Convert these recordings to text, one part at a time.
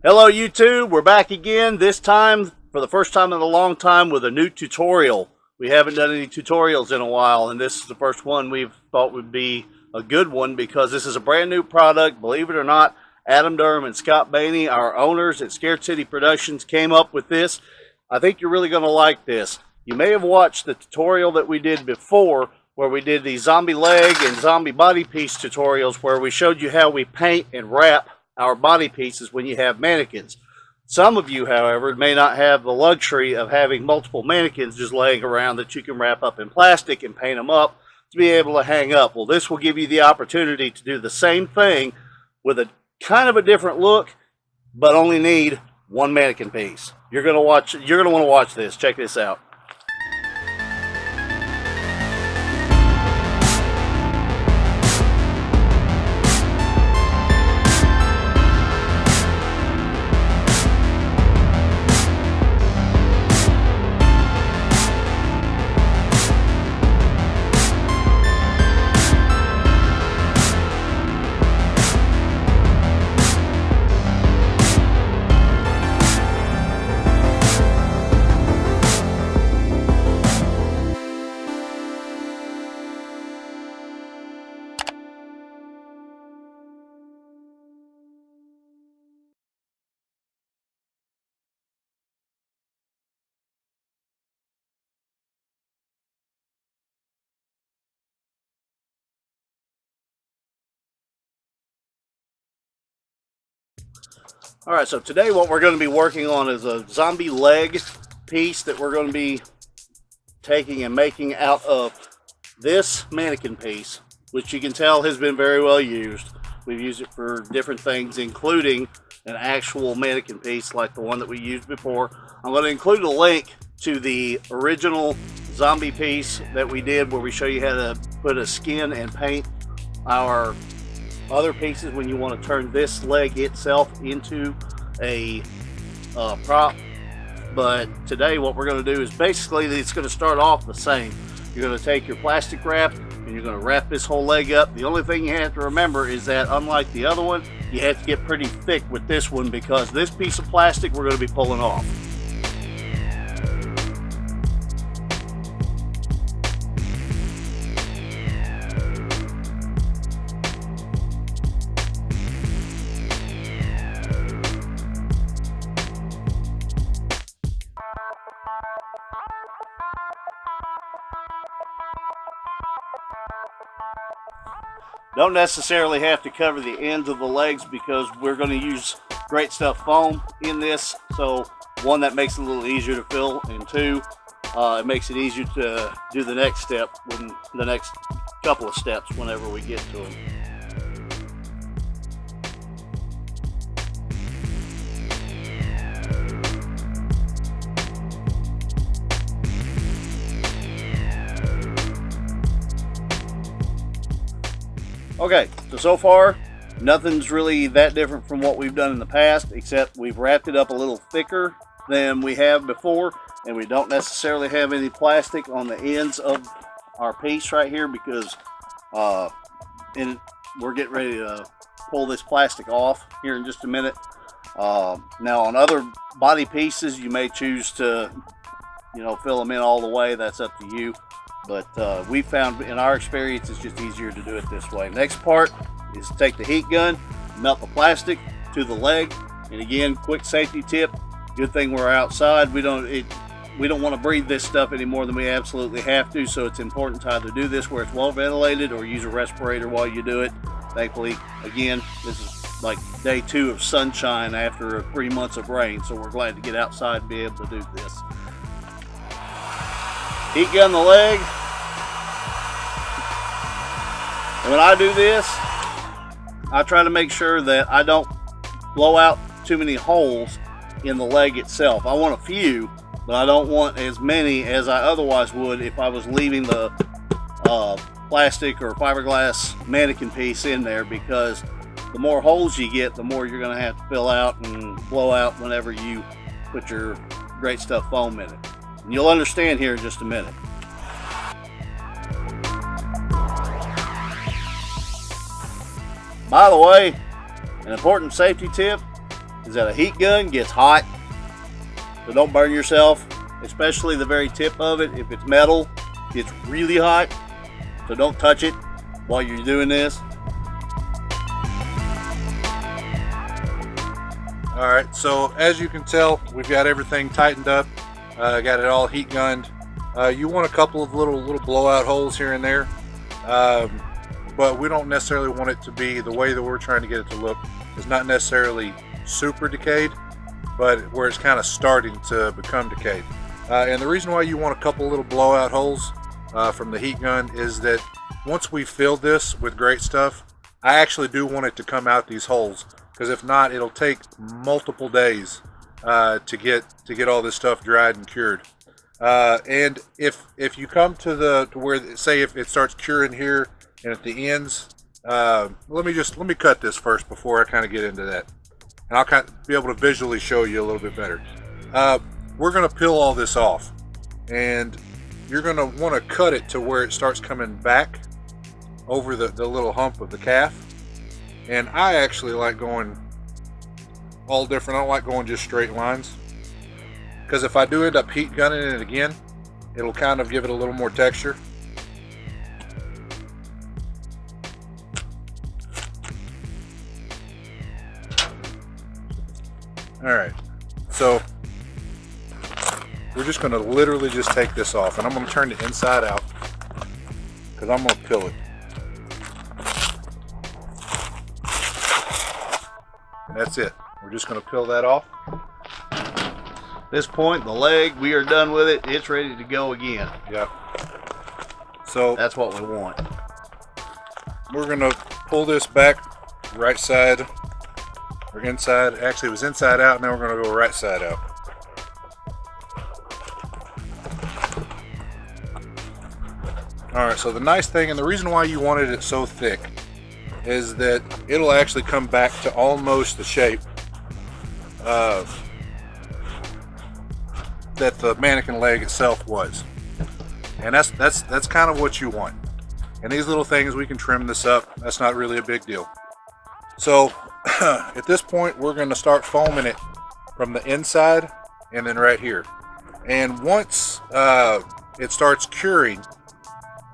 Hello YouTube, we're back again, this time for the first time in a long time with a new tutorial. We haven't done any tutorials in a while, and this is the first one we've thought would be a good one because this is a brand new product. Believe it or not, Adam Durham and Scott Bainey, our owners at Scared City Productions, came up with this. I think you're really going to like this. You may have watched the tutorial that we did before where we did the zombie leg and zombie body piece tutorials where we showed you how we paint and wrap our body pieces when you have mannequins. Some of you, however, may not have the luxury of having multiple mannequins just laying around that you can wrap up in plastic and paint them up to be able to hang up. Well, this will give you the opportunity to do the same thing with a kind of a different look, but only need one mannequin piece. You're going to want to watch this. Check this out. Alright, so today what we're going to be working on is a zombie leg piece that we're going to be taking and making out of this mannequin piece, which you can tell has been very well used. We've used it for different things, including an actual mannequin piece like the one that we used before. I'm going to include a link to the original zombie piece that we did where we show you how to put a skin and paint our other pieces when you want to turn this leg itself into a prop. But today what we're going to do is basically it's going to start off the same. You're going to take your plastic wrap and you're going to wrap this whole leg up. The only thing you have to remember is that unlike the other one, you have to get pretty thick with this one because this piece of plastic we're going to be pulling off. Don't necessarily have to cover the ends of the legs because we're going to use Great Stuff foam in this. So one, that makes it a little easier to fill, and two, it makes it easier to do the next step, when the next couple of steps whenever we get to them. Okay, so far, nothing's really that different from what we've done in the past, except we've wrapped it up a little thicker than we have before, and we don't necessarily have any plastic on the ends of our piece right here because we're getting ready to pull this plastic off here in just a minute. Now on other body pieces, you may choose to, fill them in all the way. That's up to you. But we found in our experience it's just easier to do it this way. Next part is take the heat gun, melt the plastic to the leg, and again, quick safety tip, good thing we're outside. We don't want to breathe this stuff any more than we absolutely have to, so it's important to either do this where it's well ventilated or use a respirator while you do it. Thankfully, again, this is like day 2 of sunshine after 3 months of rain, so we're glad to get outside and be able to do this. Heat gun the leg. And when I do this, I try to make sure that I don't blow out too many holes in the leg itself. I want a few, but I don't want as many as I otherwise would if I was leaving the plastic or fiberglass mannequin piece in there, because the more holes you get, the more you're going to have to fill out and blow out whenever you put your Great Stuff foam in it. And you'll understand here in just a minute. By the way, an important safety tip, is that a heat gun gets hot, so don't burn yourself, especially the very tip of it. If it's metal, it gets really hot, so don't touch it while you're doing this. All right, so as you can tell, we've got everything tightened up. Got it all heat gunned. You want a couple of little blowout holes here and there, but we don't necessarily want it to be the way that we're trying to get it to look. It's not necessarily super decayed, but where it's kind of starting to become decayed. And the reason why you want a couple little blowout holes from the heat gun is that once we filled this with great stuff, I actually do want it to come out these holes, because if not, it'll take multiple days to get all this stuff dried and cured. And if you come to where, say, if it starts curing here and at the ends, let me cut this first before I kind of get into that, and I'll kind of be able to visually show you a little bit better. We're going to peel all this off, and you're going to want to cut it to where it starts coming back over the little hump of the calf. And I actually like going all different. I don't like going just straight lines, because if I do end up heat gunning it again, it'll kind of give it a little more texture. All right, so we're just going to literally just take this off, and I'm going to turn it inside out because I'm going to peel it. And that's it. We're just going to peel that off. At this point, the leg, we are done with it. It's ready to go again. Yep. So that's what we want. We're going to pull this back right side or inside. Actually, it was inside out. Now we're going to go right side out. All right, so the nice thing, and the reason why you wanted it so thick, is that it'll actually come back to almost the shape that the mannequin leg itself was. And that's kind of what you want. And these little things, we can trim this up. That's not really a big deal. So at this point, we're going to start foaming it from the inside and then right here. And once it starts curing,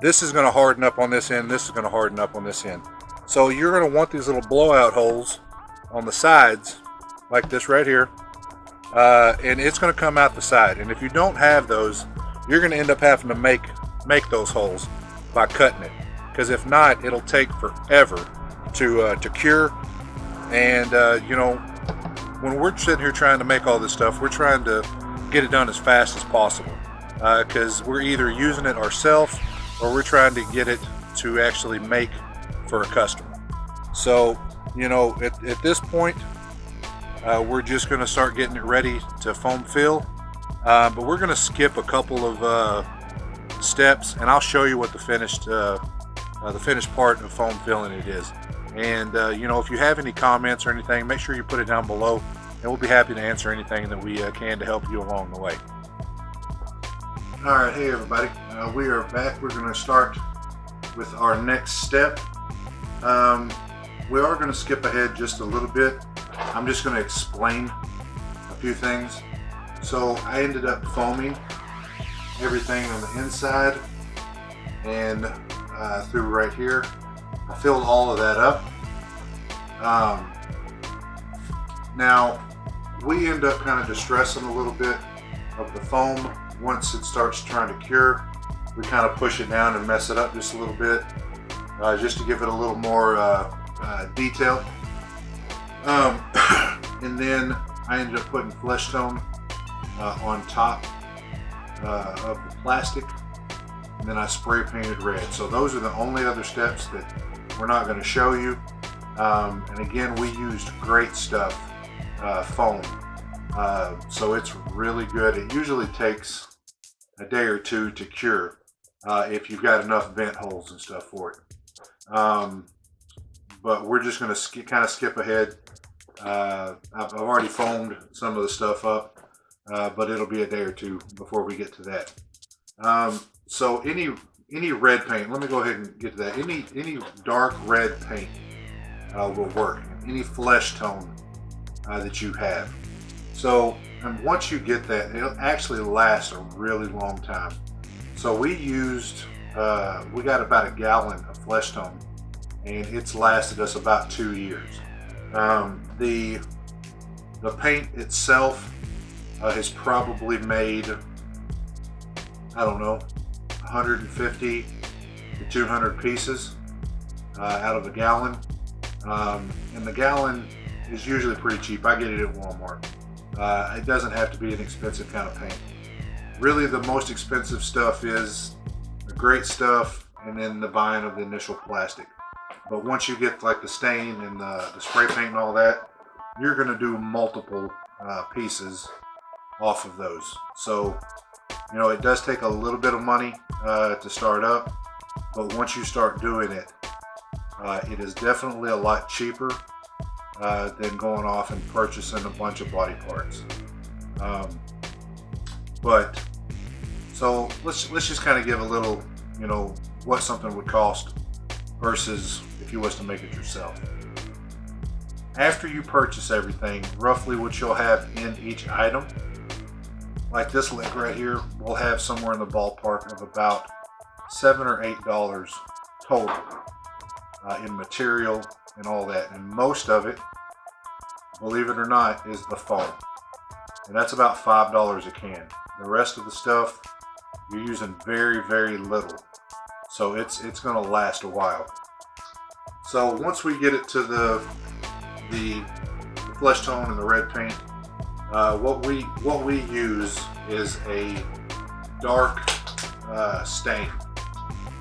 this is going to harden up on this end, this is going to harden up on this end. So you're going to want these little blowout holes on the sides, like this right here, and it's going to come out the side. And if you don't have those, you're going to end up having to make those holes by cutting it, because if not, it'll take forever to cure. And you know, when we're sitting here trying to make all this stuff, we're trying to get it done as fast as possible, because we're either using it ourselves or we're trying to get it to actually make for a customer. So, you know, at this point, we're just going to start getting it ready to foam fill, but we're going to skip a couple of steps, and I'll show you what the finished part of foam filling it is. And you know, if you have any comments or anything, make sure you put it down below, and we'll be happy to answer anything that we can to help you along the way. All right, hey everybody, we are back. We're going to start with our next step. We are going to skip ahead just a little bit. I'm just going to explain a few things. So I ended up foaming everything on the inside and through right here. I filled all of that up. Now we end up kind of distressing a little bit of the foam. Once it starts trying to cure, we kind of push it down and mess it up just a little bit, just to give it a little more detail. And then I ended up putting flesh tone on top of the plastic, and then I spray painted red. So those are the only other steps that we're not going to show you. And again, we used great stuff, foam. So it's really good. It usually takes a day or two to cure if you've got enough vent holes and stuff for it. But we're just going to kind of skip ahead. I've already foamed some of the stuff up, but it'll be a day or two before we get to that. So any red paint, let me go ahead and get to that. Any dark red paint will work. Any flesh tone that you have. So, and once you get that, it'll actually last a really long time. So we got about a gallon of flesh tone, and it's lasted us about 2 years. The paint itself has probably made, I don't know, 150 to 200 pieces out of a gallon. And the gallon is usually pretty cheap. I get it at Walmart. It doesn't have to be an expensive kind of paint. Really, the most expensive stuff is the great stuff, and then the buying of the initial plastic. But once you get like the stain and the spray paint and all that, you're going to do multiple pieces off of those. So, you know, it does take a little bit of money to start up, but once you start doing it, it is definitely a lot cheaper than going off and purchasing a bunch of body parts. But so let's just kind of give a little, you know, what something would cost versus if you was to make it yourself. After you purchase everything, roughly what you'll have in each item, like this leg right here, will have somewhere in the ballpark of about $7 or $8 total in material and all that. And most of it, believe it or not, is the foam. And that's about $5 a can. The rest of the stuff, you're using very, very little. So it's going to last a while. So once we get it to the flesh tone and the red paint, what we use is a dark stain,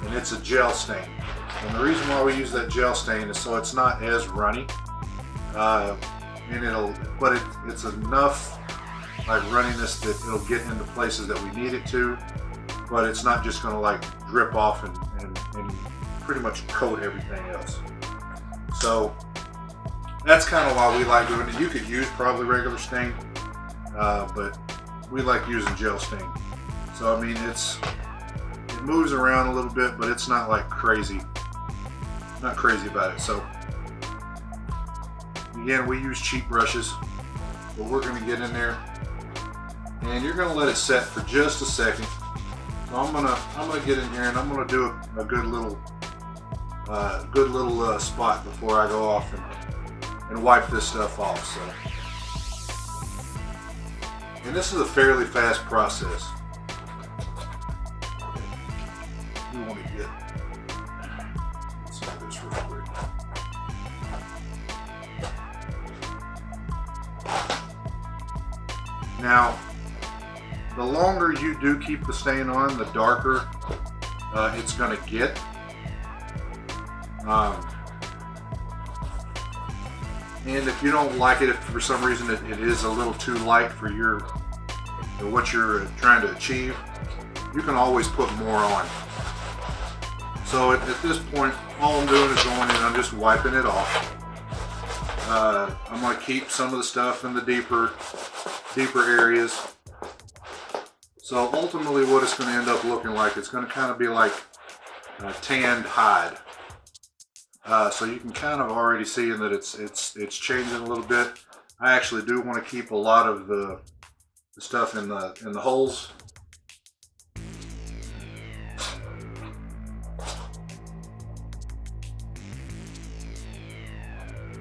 and it's a gel stain. And the reason why we use that gel stain is so it's not as runny, and it's enough like runniness that it'll get into places that we need it to, but it's not just going to like drip off and pretty much coat everything else. So that's kind of why we like doing it. You could use probably regular stain, but we like using gel stain. So I mean, it moves around a little bit, but it's not like crazy. Not crazy about it. So again, we use cheap brushes, but we're going to get in there, and you're going to let it set for just a second. So I'm gonna get in here, and I'm gonna do a good little spot before I go off and wipe this stuff off. So, and this is a fairly fast process. We want to get some of this real quick. Now, the longer you do keep the stain on, the darker it's going to get. And if you don't like it, if for some reason it is a little too light for what you're trying to achieve, you can always put more on. So at this point, all I'm doing is going in, I'm just wiping it off. I'm going to keep some of the stuff in the deeper areas. So ultimately what it's going to end up looking like, it's going to kind of be like a tanned hide. So you can kind of already see that it's changing a little bit. I actually do want to keep a lot of the stuff in the holes.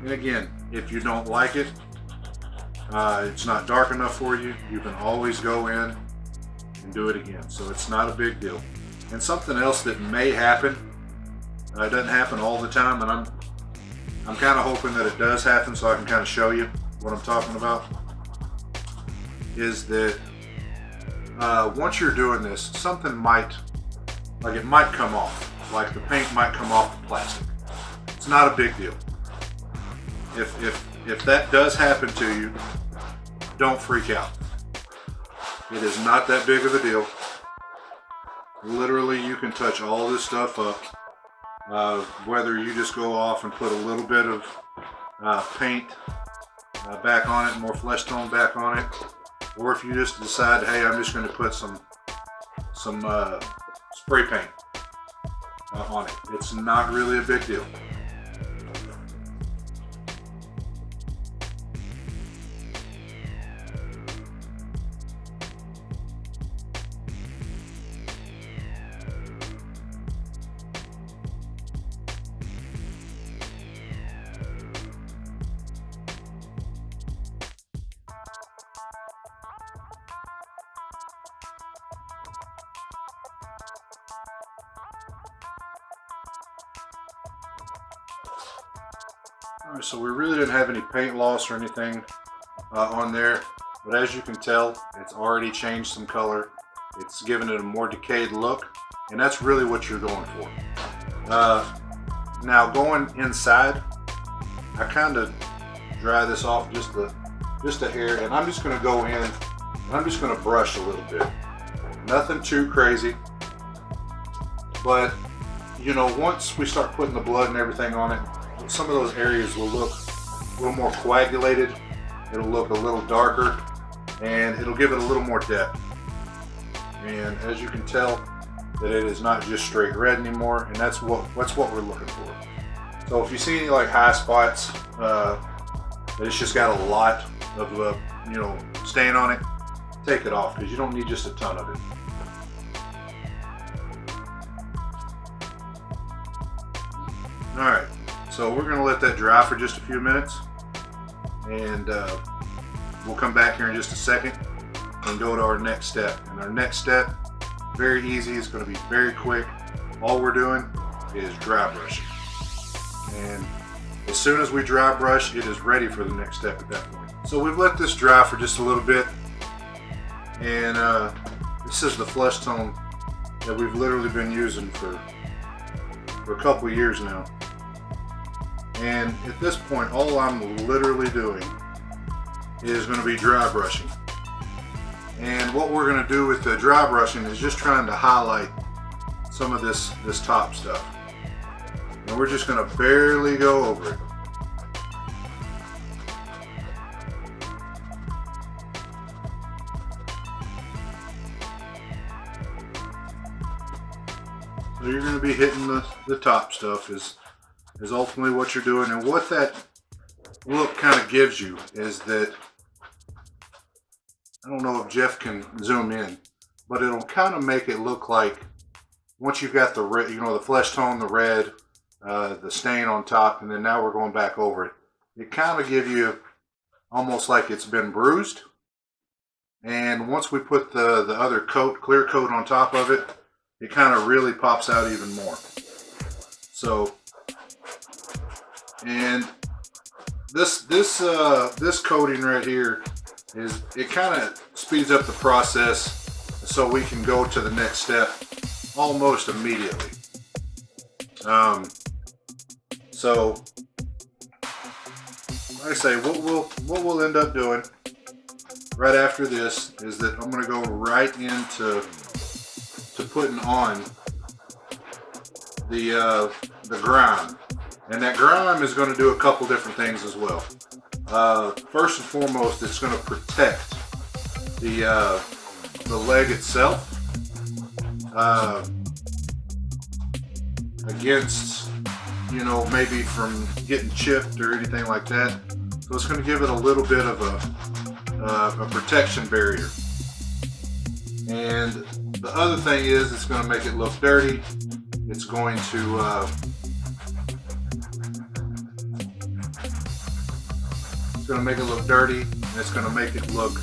And again, if you don't like it, it's not dark enough for you, you can always go in and do it again. So it's not a big deal. And something else that may happen, it doesn't happen all the time, and I'm kind of hoping that it does happen so I can kind of show you what I'm talking about, is that once you're doing this, something might come off, like the paint might come off the plastic. It's not a big deal. If that does happen to you, don't freak out. It is not that big of a deal. Literally, you can touch all this stuff up. Whether you just go off and put a little bit of paint back on it, more flesh tone back on it, or if you just decide, hey, I'm just going to put some spray paint on it. It's not really a big deal. All right, so we really didn't have any paint loss or anything on there, but as you can tell, it's already changed some color. It's given it a more decayed look, and that's really what you're going for. Now going inside, I kind of dry this off just a hair, and I'm just going to go in and I'm just going to brush a little bit. Nothing too crazy, but you know, once we start putting the blood and everything on it, some of those areas will look a little more coagulated. It'll look a little darker, and it'll give it a little more depth. And as you can tell, that it is not just straight red anymore, and that's what we're looking for. So if you see any like high spots, that it's just got a lot of you know, stain on it, take it off, because you don't need just a ton of it. All right, so we're gonna let that dry for just a few minutes, and we'll come back here in just a second and go to our next step. And our next step, very easy, it's gonna be very quick. All we're doing is dry brushing. And as soon as we dry brush, it is ready for the next step at that point. So we've let this dry for just a little bit, and this is the flesh tone that we've literally been using for a couple of years now. And at this point, all I'm literally doing is going to be dry brushing. And what we're going to do with the dry brushing is just trying to highlight some of this top stuff. And we're just going to barely go over it. So you're going to be hitting the top stuff is ultimately what you're doing. And what that look kind of gives you is that, I don't know if Jeff can zoom in, but it'll kind of make it look like once you've got the red, you know, the flesh tone, the red, the stain on top, and then now we're going back over it. It kind of give you almost like it's been bruised. And once we put the other coat, clear coat on top of it, it kind of really pops out even more. So, and this coating right here it kind of speeds up the process, so we can go to the next step almost immediately. So like I say, what we'll end up doing right after this is that I'm going to go right into putting on the grime, and that grime is going to do a couple different things as well. First and foremost, it's going to protect the leg itself against, you know, maybe from getting chipped or anything like that. So it's going to give it a little bit of a protection barrier. And the other thing is, it's going to make it look dirty. It's going to make it look dirty, and it's going to make it look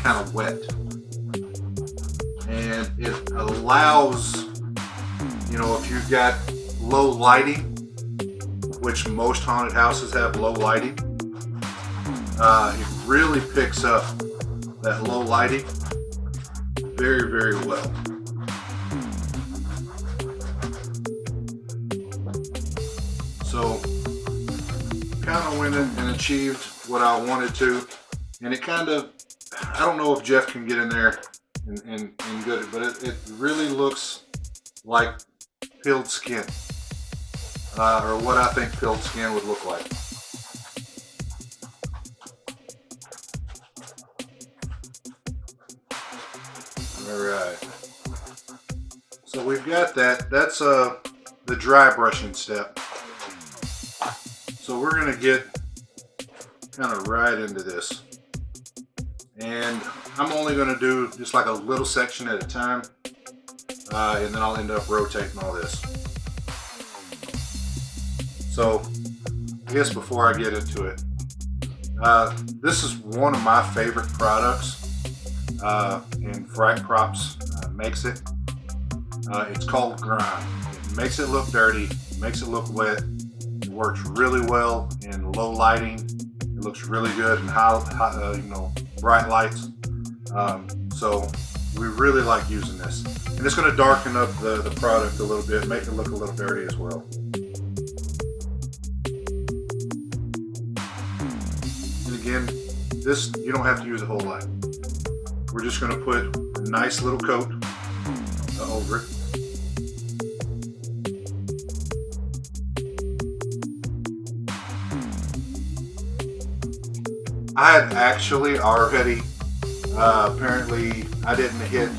kind of wet. And it allows, you know, if you've got low lighting, which most haunted houses have low lighting, it really picks up that low lighting very, very well. So kind of went in and achieved what I wanted to, and it kind of, I don't know if Jeff can get in there and get it, but it really looks like peeled skin, or what I think peeled skin would look like. Alright, so we've got that. That's the dry brushing step. So we're going to get kind of right into this. And I'm only going to do just like a little section at a time. And then I'll end up rotating all this. So I guess before I get into it, this is one of my favorite products, and Frag Props makes it. It's called grime. It makes it look dirty, makes it look wet. works really well in low lighting. It looks really good in bright lights. So we really like using this. And it's going to darken up the product a little bit, make it look a little dirty as well. And again, this, you don't have to use a whole lot. We're just going to put a nice little coat over it. I had actually already, apparently I didn't hit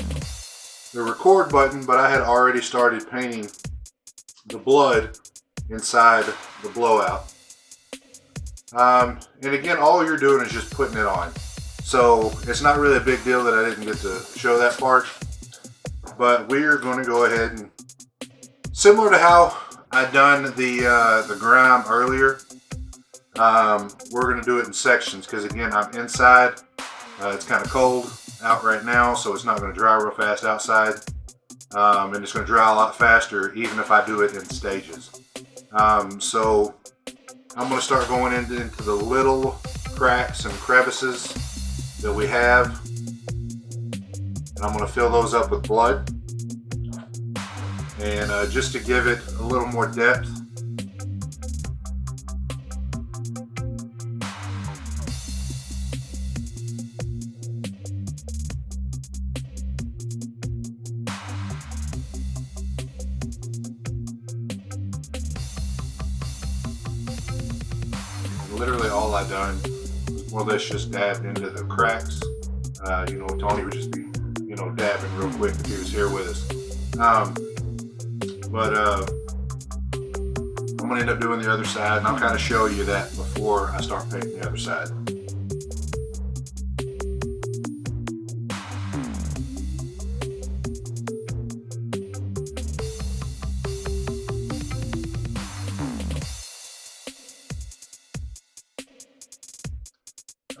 the record button, but I had already started painting the blood inside the blowout. And again, all you're doing is just putting it on. So it's not really a big deal that I didn't get to show that part. But we're going to go ahead and, similar to how I done the ground earlier, we're going to do it in sections because again, I'm inside. It's kind of cold out right now, so it's not going to dry real fast outside. And it's going to dry a lot faster even if I do it in stages. So I'm going to start going into the little cracks and crevices that we have. And I'm going to fill those up with blood. And just to give it a little more depth. Literally all I done was more or less just dabbed into the cracks. Tony would just be, dabbing real quick if he was here with us. But I'm gonna end up doing the other side, and I'll kind of show you that before I start painting the other side.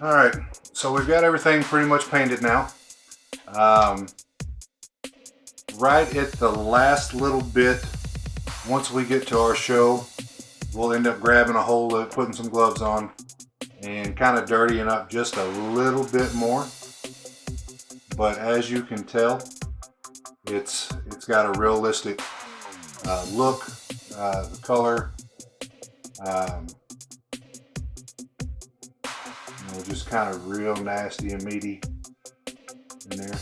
Alright, so we've got everything pretty much painted now. Right at the last little bit, once we get to our show, we'll end up grabbing a hold of it, putting some gloves on, and kind of dirtying up just a little bit more. But as you can tell, it's got a realistic look, the color. Just kind of real nasty and meaty in there.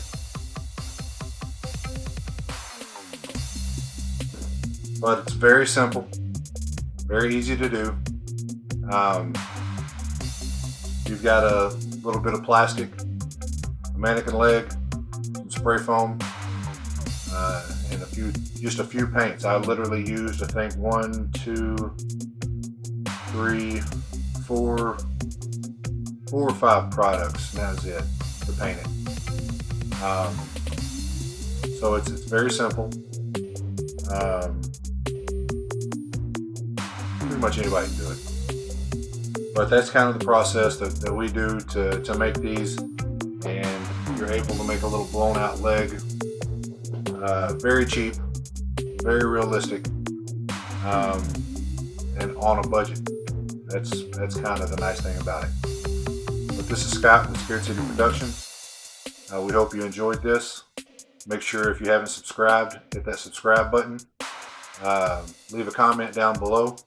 But it's very simple, very easy to do. You've got a little bit of plastic, a mannequin leg, some spray foam, and just a few paints. I literally used, I think, 1, 2, 3, 4 or 5 products, and that was it to paint it. So it's very simple. Pretty much anybody can do it. But that's kind of the process that we do to make these, and you're able to make a little blown out leg. Very cheap, very realistic, and on a budget. That's kind of the nice thing about it. But this is Scott with Scared City Productions. We hope you enjoyed this. Make sure if you haven't subscribed, hit that subscribe button. Leave a comment down below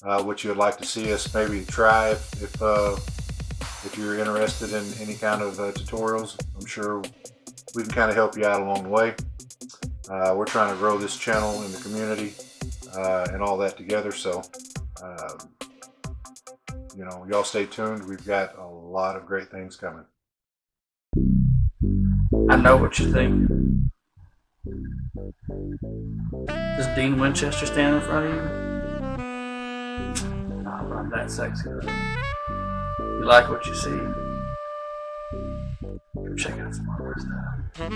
what you would like to see us maybe try if you're interested in any kind of tutorials. I'm sure we can kind of help you out along the way. We're trying to grow this channel in the community and all that together. So y'all stay tuned. We've got a lot of great things coming. I know what you think. Does Dean Winchester stand in front of you? Nah, but I'm that sexy. You like what you see? Go check out some more stuff.